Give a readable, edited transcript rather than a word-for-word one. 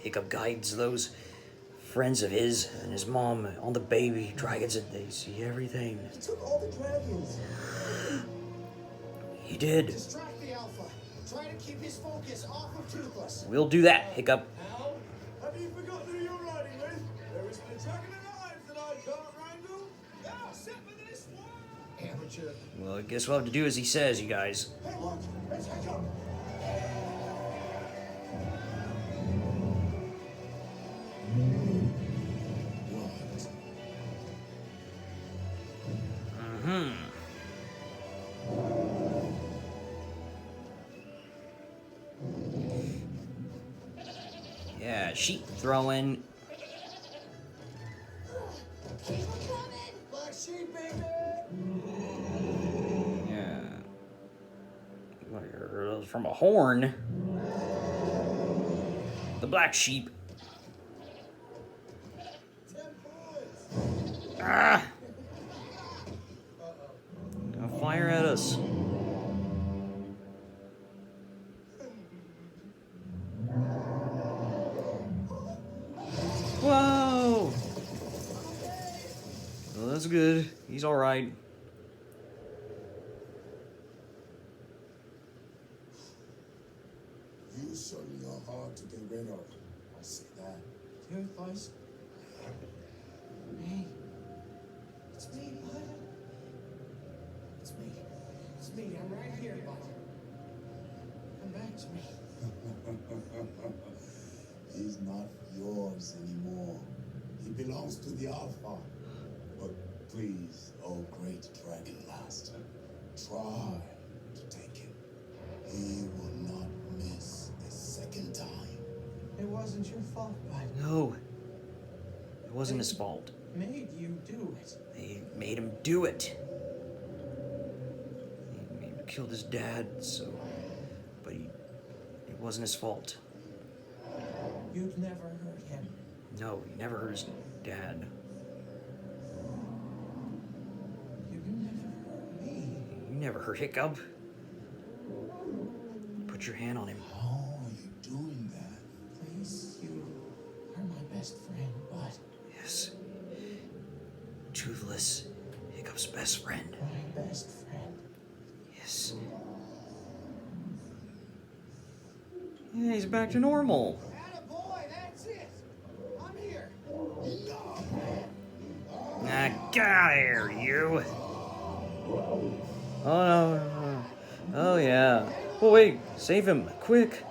Hiccup guides those friends of his and his mom on the baby dragons, and they see everything. He took all the dragons. He did. Distract the Alpha. Try to keep his focus off of Toothless. We'll do that, Hiccup. How? Have you forgotten who you're riding with? There isn't a dragon alive that I can't wrangle. Ah, except for this one. Amateur. Well, I guess we'll have to do as he says, you guys. Hey, look! It's Hiccup! Yeah, sheep throwing. Keep it coming! Black sheep, baby! Yeah. From a horn. The black sheep. Ah! Gonna fire at us. Whoa! Well, that's good. He's alright. You certainly are hard to get rid of. I see that. Toothless. Hey. It's me, bud. It's me. It's me. I'm right here, bud. Come back to me. He's not yours anymore. He belongs to the Alpha. But please, oh great Dragon Master, try to take him. He will not miss a second time. It wasn't your fault, bud. No. It wasn't his fault. Made you do it. They made him do it. He killed his dad, so... But it wasn't his fault. You'd never hurt him. No, he never hurt his dad. You never hurt me. You never hurt Hiccup. Put your hand on him. How are you doing that? Please, you are my best friend, bud. Yes. Toothless, Hiccup's best friend. My best friend. Yes. Yeah, he's back to normal. Attaboy, that's it. I'm here. Nah, get out of here, you. Oh, no. Oh, yeah. Oh, wait. Save him. Quick.